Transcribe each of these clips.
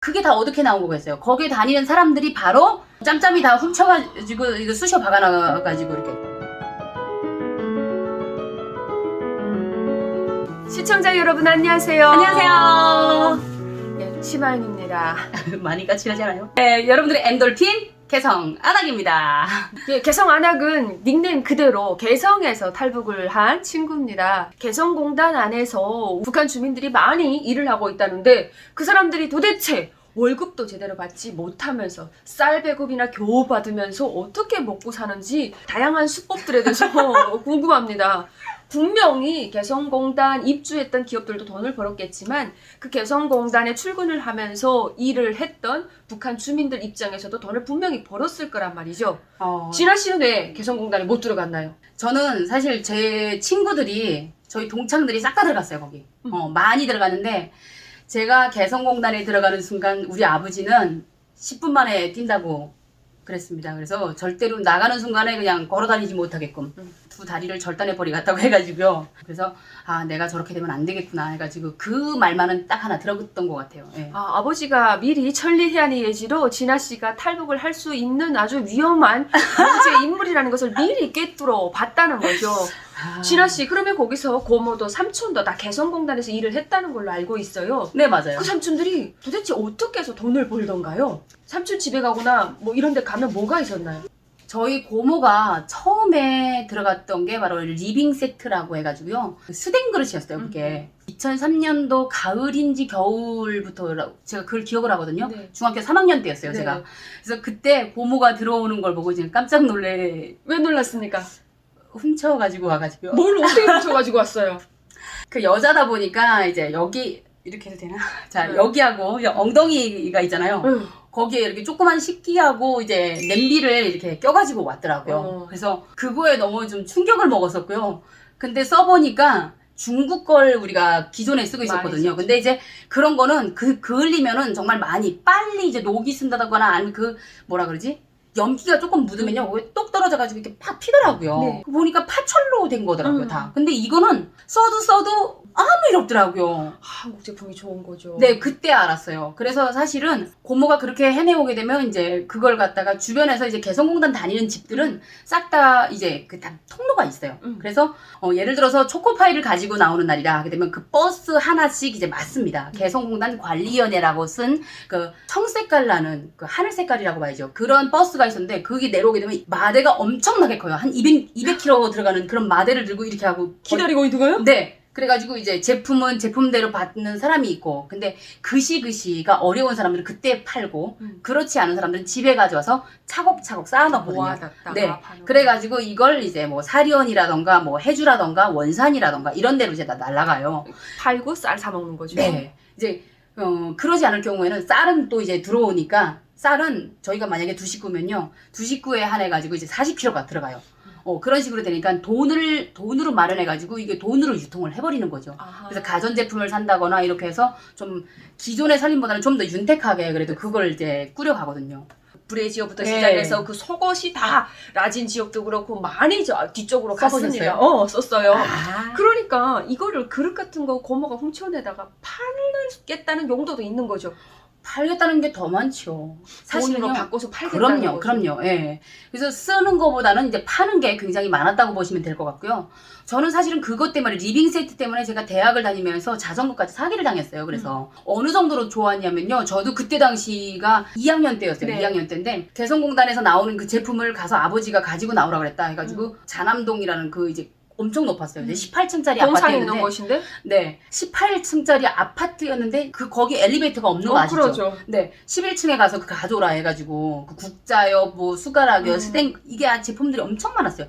그게 다 어떻게 나온 거겠어요? 거기에 다니는 사람들이 바로 짬짬이 다 훔쳐가지고 이거 쑤셔 박아놔가지고 이렇게. 시청자 여러분 안녕하세요. 안녕하세요. 네, 치마연입니다. 많이 까칠하잖아요. 네, 여러분들의 엔돌핀 개성 안학입니다. 예, 개성 안학은 닉네임 그대로 개성에서 탈북을 한 친구입니다. 개성공단 안에서 북한 주민들이 많이 일을 하고 있다는데 그 사람들이 도대체 월급도 제대로 받지 못하면서 쌀 배급이나 겨우 받으면서 어떻게 먹고 사는지 다양한 수법들에 대해서 궁금합니다. 분명히 개성공단 입주했던 기업들도 돈을 벌었겠지만 그 개성공단에 출근을 하면서 일을 했던 북한 주민들 입장에서도 돈을 분명히 벌었을 거란 말이죠. 진아 씨는 왜 개성공단에 못 들어갔나요? 저는 사실 제 친구들이 저희 동창들이 싹 다 들어갔어요 거기. 많이 들어갔는데 제가 개성공단에 들어가는 순간 우리 아버지는 10분 만에 뛴다고 그랬습니다. 그래서 절대로 나가는 순간에 그냥 걸어다니지 못하게끔 두 다리를 절단해버리 갔다고 해가지고요. 그래서 아 내가 저렇게 되면 안 되겠구나 해가지고 그 말만은 딱 하나 들었던 것 같아요. 예. 아버지가 미리 천리해안의 예지로 진아 씨가 탈북을 할 수 있는 아주 위험한 문제 인물이라는 것을 미리 꿰뚫어 봤다는 거죠. 진아 씨, 그러면 거기서 고모도 삼촌도 다 개성공단에서 일을 했다는 걸로 알고 있어요. 네 맞아요. 그 삼촌들이 도대체 어떻게 해서 돈을 벌던가요? 삼촌 집에 가거나 뭐 이런 데 가면 뭐가 있었나요? 저희 고모가 처음에 들어갔던 게 바로 리빙 세트라고 해가지고요. 스댕 그릇이었어요, 그게. 2003년도 가을인지 겨울부터 제가 그걸 기억을 하거든요. 네. 중학교 3학년 때였어요, 네. 제가. 그래서 그때 고모가 들어오는 걸 보고 지금 깜짝 놀래 왜 놀랐습니까? 훔쳐가지고 와가지고요. 뭘 어떻게 훔쳐가지고 왔어요? 그 여자다 보니까 이제 여기 이렇게 해도 되나? 자, 네. 여기하고 엉덩이가 있잖아요. 응. 거기에 이렇게 조그만 식기하고 이제 냄비를 이렇게 껴가지고 왔더라고요. 그래서 그거에 너무 좀 충격을 먹었었고요. 근데 써보니까 중국 걸 우리가 기존에 쓰고 있었거든요. 근데 이제 그런 거는 그을리면은 정말 많이 빨리 이제 녹이 쓴다거나 아니면 그 뭐라 그러지? 염기가 조금 묻으면요. 똑 떨어져가지고 이렇게 팍 피더라고요. 네. 보니까 파철로 된 거더라고요, 다. 근데 이거는 써도 아무 일 없더라고요. 한국 제품이 좋은 거죠. 네, 그때 알았어요. 그래서 사실은 고모가 그렇게 해내오게 되면 이제 그걸 갖다가 주변에서 이제 개성공단 다니는 집들은 싹 다 이제 그 다 통로가 있어요. 그래서 예를 들어서 초코파이를 가지고 나오는 날이라 하게 되면 그 버스 하나씩 이제 맞습니다. 개성공단 관리위원회라고 쓴 그 청색깔 나는 그 하늘 색깔이라고 봐야죠. 그런 버스가 있었는데 그게 내려오게 되면 마대가 엄청나게 커요. 한 200kg 들어가는 그런 마대를 들고 이렇게 하고 기다리고 있는가요? 네. 그래가지고 이제 제품은 제품대로 받는 사람이 있고 근데 그시가 어려운 사람들은 그때 팔고 그렇지 않은 사람들은 집에 가져와서 차곡차곡 쌓아놓거든요. 모아놨다가 네. 파는 그래가지고 이걸 이제 뭐 사리온이라던가 뭐 해주라던가 원산이라던가 이런 데로 이제 다 날라가요. 팔고 쌀 사 먹는 거죠. 네. 이제 그러지 않을 경우에는 쌀은 또 이제 들어오니까 쌀은 저희가 만약에 두 식구면요. 두 식구에 한해가지고 이제 40kg가 들어가요. 그런 식으로 되니까 돈으로 마련해가지고 이게 돈으로 유통을 해버리는 거죠. 아하. 그래서 가전제품을 산다거나 이렇게 해서 좀 기존의 살림보다는 좀 더 윤택하게 그래도 그걸 이제 꾸려가거든요. 브레지어부터 네. 시작해서 그 속옷이 다 라진 지역도 그렇고 많이 뒤쪽으로 써보셨어요? 갔습니다. 썼어요. 아. 그러니까 이거를 그릇 같은 거 고모가 훔쳐내다가 팔겠다는 용도도 있는 거죠. 팔겠다는 게 더 많죠. 사실은요. 돈으로 바꿔서 팔겠다는 거죠. 그럼요. 예. 그래서 쓰는 거보다는 이제 파는 게 굉장히 많았다고 보시면 될 것 같고요. 저는 사실은 그것 때문에 리빙 세트 때문에 제가 대학을 다니면서 자전거까지 사기를 당했어요. 그래서 어느 정도로 좋았냐면요. 저도 그때 당시가 2학년 때였어요. 네. 2학년 때인데 개성공단에서 나오는 그 제품을 가서 아버지가 가지고 나오라 그랬다 해가지고 자남동이라는 그 이제 엄청 높았어요. 이제 18층짜리 동상 있는 아파트였는데 곳인데? 네, 18층짜리 아파트였는데 거기 엘리베이터가 없는 거 아시죠? 그러죠. 네, 11층에 가서 그 가져오라 해가지고 그 국자요, 뭐 숟가락요, 스탱 이게 제품들이 엄청 많았어요.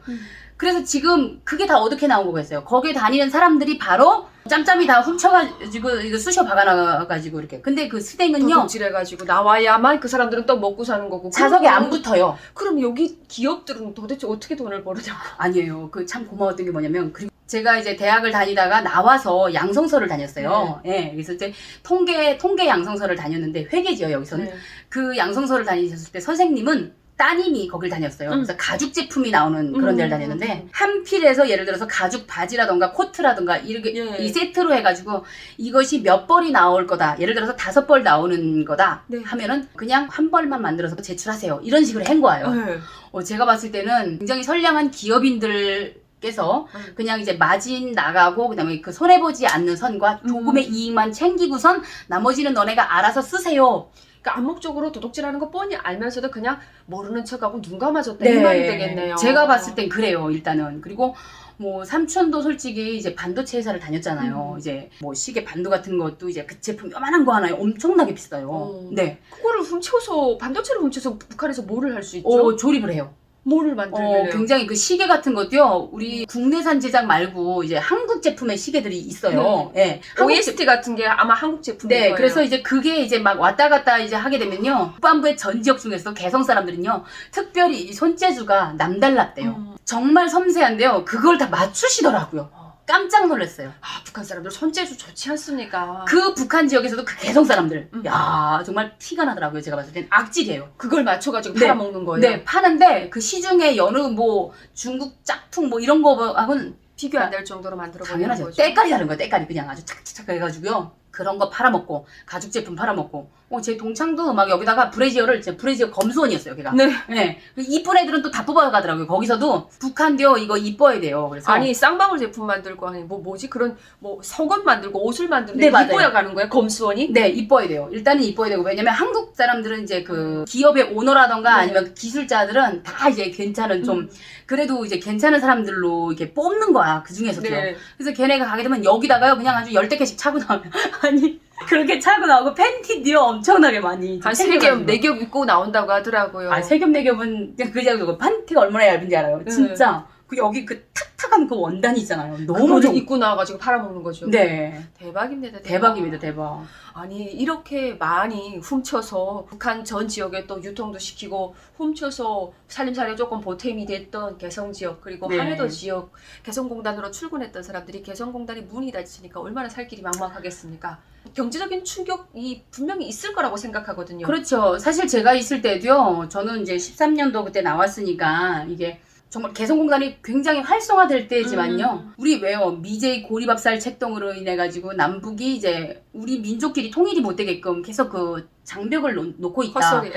그래서 지금 그게 다 어떻게 나온 거겠어요? 거기에 다니는 사람들이 바로 짬짬이 다 훔쳐가지고 이거 쑤셔 박아놔가지고 이렇게. 근데 그 스탱은요 도둑질해가지고 나와야만 그 사람들은 또 먹고 사는 거고. 자석에 안 붙어요. 그럼 여기 기업들은 도대체 어떻게 돈을 벌으냐고. 아니에요. 그 참 고마웠던 게 뭐냐면 그리고 제가 이제 대학을 다니다가 나와서 양성서를 다녔어요. 예. 그래서 이제 통계 양성서를 다녔는데 회계지요 여기서는. 네. 그 양성서를 다니셨을 때 선생님은 따님이 거길 다녔어요. 그래서 가죽 제품이 나오는 그런 데를 다녔는데 한 필에서 예를 들어서 가죽 바지라던가 코트라던가 이렇게 예. 이 세트로 해가지고 이것이 몇 벌이 나올 거다. 예를 들어서 5벌 나오는 거다 네. 하면은 그냥 한 벌만 만들어서 제출하세요. 이런 식으로 한 거예요. 네. 제가 봤을 때는 굉장히 선량한 기업인들께서 그냥 이제 마진 나가고 그다음에 그 손해보지 않는 선과 조금의 이익만 챙기고선 나머지는 너네가 알아서 쓰세요. 그러니까 암묵적으로 도둑질하는 거 뻔히 알면서도 그냥 모르는 척하고 눈 감아줬다 이 말이 되겠네요. 제가 봤을 땐 그래요. 일단은. 그리고 뭐 삼촌도 솔직히 이제 반도체 회사를 다녔잖아요. 이제 뭐 시계 반도 같은 것도 이제 그 제품 요만한 거 하나에 엄청나게 비싸요. 네. 그거를 훔쳐서 반도체를 훔쳐서 북한에서 뭐를 할 수 있죠? 조립을 해요. 뭐를 만들길래요? 굉장히 그 시계 같은 것도요. 우리 국내산 제작 말고 이제 한국 제품의 시계들이 있어요. 네. OST 같은 게 아마 한국 제품일 네, 거예요. 그래서 이제 그게 이제 막 왔다 갔다 이제 하게 되면요. 국방부의 전 지역 중에서 개성 사람들은요. 특별히 이 손재주가 남달랐대요. 정말 섬세한데요. 그걸 다 맞추시더라고요. 깜짝 놀랐어요. 아, 북한 사람들 손재주 좋지 않습니까? 그 북한 지역에서도 그 개성 사람들. 야, 정말 티가 나더라고요. 제가 봤을 땐 악질이에요. 그걸 맞춰가지고 네. 팔아먹는 거예요? 네, 파는데 그 시중에 여느 뭐 중국 짝퉁 뭐 이런 거하고는 비교 안 될 정도로 만들어버리는 당연하죠. 거죠. 때깔이 다른 거예요. 때깔이 그냥 아주 착착착 해가지고요. 그런 거 팔아먹고 가죽 제품 팔아먹고 제 동창도 막 여기다가 브래지어를 브래지어 검수원이었어요. 걔가. 네. 네. 이쁜 애들은 또 다 뽑아가더라고요. 거기서도 북한도요 이거 이뻐야 돼요. 그래서 아니 쌍방울 제품 만들고 아니 뭐지 그런 뭐 속옷 만들고 옷을 만들고 네, 맞아요. 이뻐야 가는 거예요? 검수원이? 네, 이뻐야 돼요. 일단은 이뻐야 되고 왜냐면 한국 사람들은 이제 그 기업의 오너라던가 아니면 기술자들은 다 이제 괜찮은 좀 그래도 이제 괜찮은 사람들로 이렇게 뽑는 거야. 그 중에서도요. 네. 그래서 걔네가 가게 되면 여기다가요 그냥 아주 10대 개씩 차고 나오면 아니 그렇게 차고 나오고 팬티도요 엄청나게 많이 한 3겹, 4겹 입고 나온다고 하더라고요. 3겹 4겹은 그냥 팬티가 얼마나 얇은지 알아요. 진짜 그 여기 그 탁탁한 그 원단이 있잖아요. 너무 그거를 좀 입고 나와가지고 팔아먹는 거죠. 네. 대박입니다. 대박입니다. 대박. 아니 이렇게 많이 훔쳐서 북한 전 지역에 또 유통도 시키고 훔쳐서 살림살이가 조금 보탬이 됐던 개성 지역 그리고 네. 한해도 지역 개성공단으로 출근했던 사람들이 개성공단이 문이 닫히니까 얼마나 살 길이 막막하겠습니까? 경제적인 충격이 분명히 있을 거라고 생각하거든요. 그렇죠. 사실 제가 있을 때도요. 저는 이제 13년도 그때 나왔으니까 이게 정말 개성공단이 굉장히 활성화될 때지만요. 우리 왜요? 미제이 고리밥살 책동으로 인해 가지고 남북이 이제 우리 민족끼리 통일이 못 되게끔 계속 그 장벽을 놓고 있다. 헛소리.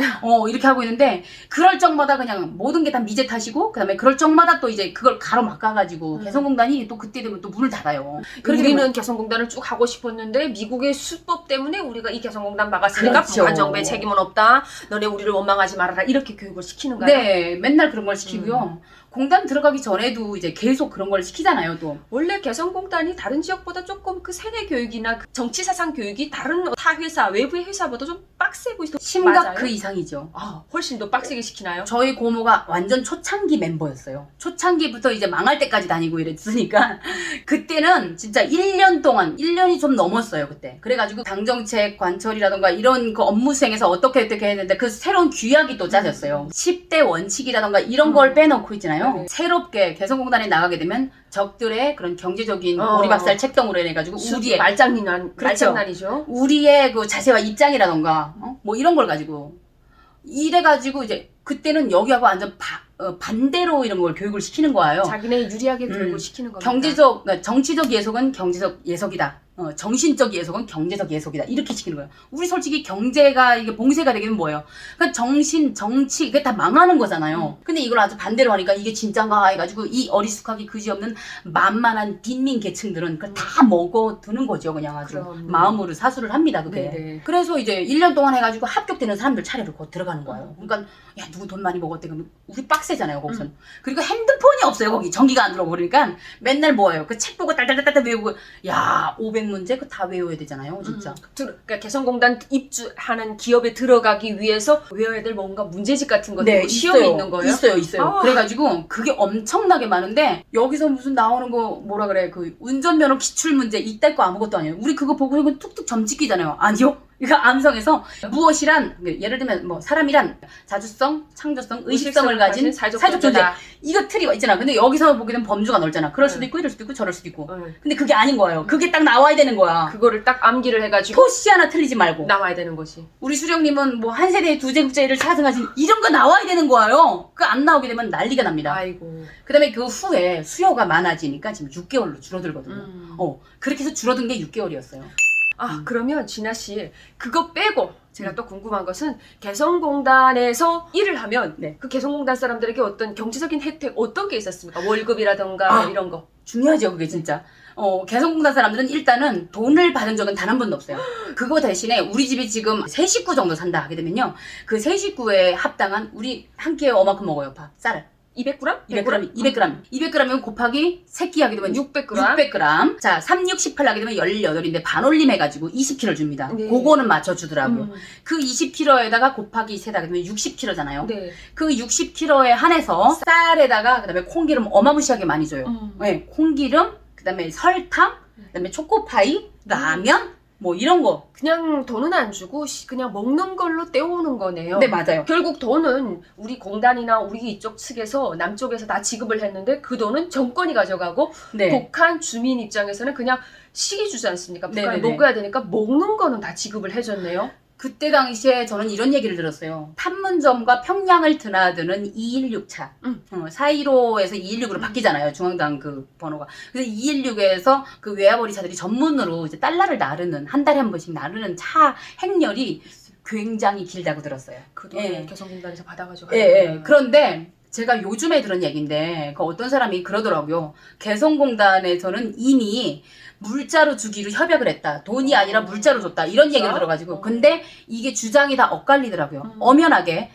이렇게 하고 있는데 그럴 적마다 그냥 모든 게 다 미제 탓이고 그다음에 그럴 적마다 또 이제 그걸 가로막아 가지고 개성공단이 또 그때 되면 또 문을 닫아요. 우리는 개성공단을 쭉 하고 싶었는데 미국의 수법 때문에 우리가 이 개성공단 막았으니까 그렇죠. 북한 정부의 책임은 없다. 너네 우리를 원망하지 말아라. 이렇게 교육을 시키는 거예요. 네, 맨날 그런 걸 시키고요. 공단 들어가기 전에도 이제 계속 그런 걸 시키잖아요, 또. 원래 개성공단이 다른 지역보다 조금 그 세뇌 교육이나 그 정치사상 교육이 다른 타 회사, 외부의 회사보다 좀 빡세 보이죠. 심각 맞아요? 그 이상이죠. 훨씬 더 빡세게 시키나요? 저희 고모가 완전 초창기 멤버였어요. 초창기부터 이제 망할 때까지 다니고 이랬으니까 그때는 진짜 1년 동안 1년이 좀 넘었어요 그때. 그래가지고 당정책 관철이라던가 이런 그 업무 수행에서 어떻게 했는데 그 새로운 규약이 또 짜졌어요. 10대 원칙이라던가 이런 걸 빼놓고 있잖아요. 네. 새롭게 개성공단에 나가게 되면 적들의 그런 경제적인 오리박살 책동으로 인해가지고 우리의 말장난이죠. 우리의 그 자세와 입장이라던가 뭐 이런 걸 가지고 이래가지고 이제 그때는 여기하고 완전 반대로 이런 걸 교육을 시키는 거예요. 자기네 유리하게 교육을 시키는 겁니다. 그러니까 정치적 예속은 경제적 예속이다. 정신적 예속은 경제적 예속이다. 이렇게 시키는 거예요. 우리 솔직히 경제가 이게 봉쇄가 되면 뭐예요? 그러니까 정신, 정치 이게 다 망하는 거잖아요. 근데 이걸 아주 반대로 하니까 이게 진짠가 해가지고 이 어리숙하기 그지없는 만만한 빈민 계층들은 그걸 다 먹어두는 거죠. 그냥 아주 마음으로 사수를 합니다. 그게. 네네. 그래서 이제 1년 동안 해가지고 합격되는 사람들 차례로 곧 들어가는 거예요. 그러니까 야 누구 돈 많이 먹었대 그러면 우리 빡세잖아요 거기선. 그리고 핸드폰이 없어요 거기 전기가 안 들어오고 그러니까 맨날 뭐예요? 그 책 보고 딸딸딸딸 외우고 야 500문제 그 다 외워야 되잖아요 진짜. 그러니까 개성공단 입주하는 기업에 들어가기 위해서 외워야 될 뭔가 문제집 같은 것들 시험이 있는 거예요? 있어요. 그래가지고 그게 엄청나게 많은데 여기서 무슨 나오는 거 뭐라 그래 그 운전면허 기출문제 이딸 거 아무것도 아니에요. 우리 그거 보고 툭툭 점 찍기잖아요. 아니요? 이거 암성에서 무엇이란 예를 들면 뭐 사람이란 자주성, 창조성, 의식성을 가진 사회적 존재. 이거 틀이 있잖아. 근데 여기서 보게 되면 범주가 넓잖아. 그럴 수도 있고 이럴 수도 있고 저럴 수도 있고. 근데 그게 아닌 거예요. 그게 딱 나와야 되는 거야. 그거를 딱 암기를 해가지고 토시 하나 틀리지 말고 나와야 되는 거지. 우리 수령님은 뭐 한 세대에 두 제국제를 차승하신 이런 거 나와야 되는 거예요. 그 안 나오게 되면 난리가 납니다. 아이고. 그다음에 그 후에 수요가 많아지니까 지금 6개월로 줄어들거든요. 그렇게 해서 줄어든 게 6개월이었어요. 그러면 진아 씨 그거 빼고 제가 또 궁금한 것은 개성공단에서 일을 하면 그 개성공단 사람들에게 어떤 경제적인 혜택 어떤 게 있었습니까? 월급이라던가 이런 거. 중요하죠, 그게 진짜. 개성공단 사람들은 일단은 돈을 받은 적은 단 한 번도 없어요. 그거 대신에 우리 집이 지금 3식구 정도 산다 하게 되면요. 그 3식구에 합당한 우리 한 끼에 얼마큼 먹어요, 밥? 쌀을. 200g? 200g이면 곱하기 3끼 하게 되면 600g. 600g. 자, 3, 6, 18 하게 되면 18인데 반올림 해가지고 20kg 줍니다. 네. 그거는 맞춰주더라고요. 그 20kg에다가 곱하기 3 하게 되면 60kg잖아요. 네. 그 60kg에 한해서 쌀에다가 그다음에 콩기름 어마무시하게 많이 줘요. 네, 콩기름, 그다음에 설탕, 그다음에 초코파이, 라면, 뭐 이런 거. 그냥 돈은 안 주고 그냥 먹는 걸로 때우는 거네요. 네, 맞아요. 결국 돈은 우리 공단이나 우리 이쪽 측에서 남쪽에서 다 지급을 했는데 그 돈은 정권이 가져가고 네. 북한 주민 입장에서는 그냥 시기 주지 않습니까? 북한이 네네네. 먹어야 되니까 먹는 거는 다 지급을 해줬네요. 그때 당시에 저는 이런 얘기를 들었어요. 판문점과 평양을 드나드는 216차. 415에서 216으로 바뀌잖아요. 중앙당 그 번호가. 그래서 216에서 그 외화벌이차들이 전문으로 이제 달러를 나르는, 한 달에 한 번씩 나르는 차 행렬이 굉장히 길다고 들었어요. 그 돈을 개성공단에서 받아가지고. 예. 그런데 제가 요즘에 들은 얘기인데, 그 어떤 사람이 그러더라고요. 개성공단에서는 이미 물자로 주기로 협약을 했다. 돈이 아니라 물자로 줬다. 이런 얘기를 들어가지고. 근데 이게 주장이 다 엇갈리더라고요. 엄연하게.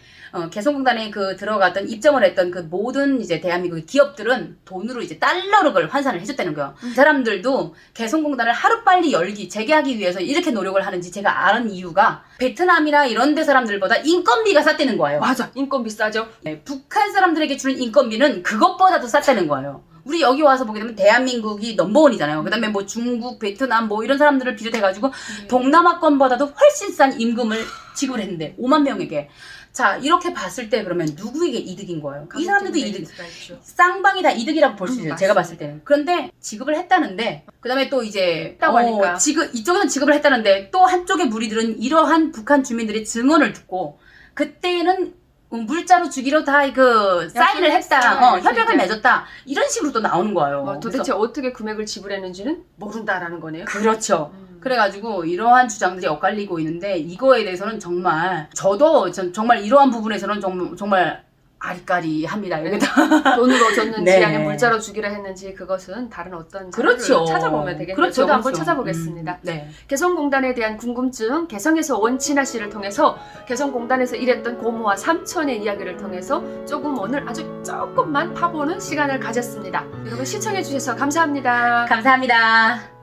개성공단에 그 들어갔던 입점을 했던 그 모든 이제 대한민국의 기업들은 돈으로 이제 달러로 그걸 환산을 해줬다는 거예요. 그 사람들도 개성공단을 하루빨리 재개하기 위해서 이렇게 노력을 하는지 제가 아는 이유가 베트남이나 이런 데 사람들보다 인건비가 쌌다는 거예요. 맞아. 인건비 싸죠. 네, 북한 사람들에게 주는 인건비는 그것보다도 쌌다는 거예요. 우리 여기 와서 보게 되면 대한민국이 넘버원이잖아요. 그 다음에 뭐 중국, 베트남 뭐 이런 사람들을 비롯해가지고 동남아권보다도 훨씬 싼 임금을 지급을 했는데 5만 명에게. 자, 이렇게 봤을 때 그러면 누구에게 이득인 거예요? 이 사람들도 이득. 쌍방이 다 이득이라고 볼 수 있어요. 제가 봤을 때는. 그런데 지급을 했다는데 그다음에 또 이제 이쪽에는 지급을 했다는데 또 한쪽의 무리들은 이러한 북한 주민들의 증언을 듣고 그때는 물자로 주기로 다 사인을 했다. 협약을 맺었다. 이런 식으로 또 나오는 거예요. 도대체 어떻게 금액을 지불했는지는 모른다라는 거네요. 그렇죠. 그래가지고 이러한 주장들이 엇갈리고 있는데 이거에 대해서는 정말 저도 정말 이러한 부분에서는 정말 아리까리합니다. 여기다 돈으로 줬는지 네. 아니면 물자로 주기로 했는지 그것은 다른 어떤 그렇죠. 찾아보면 되겠네요. 그렇죠. 저도 한번 찾아보겠습니다. 네. 개성공단에 대한 궁금증 개성에서 원친아 씨를 통해서 개성공단에서 일했던 고모와 삼촌의 이야기를 통해서 조금 오늘 아주 조금만 파보는 시간을 가졌습니다. 여러분 시청해 주셔서 감사합니다. 감사합니다.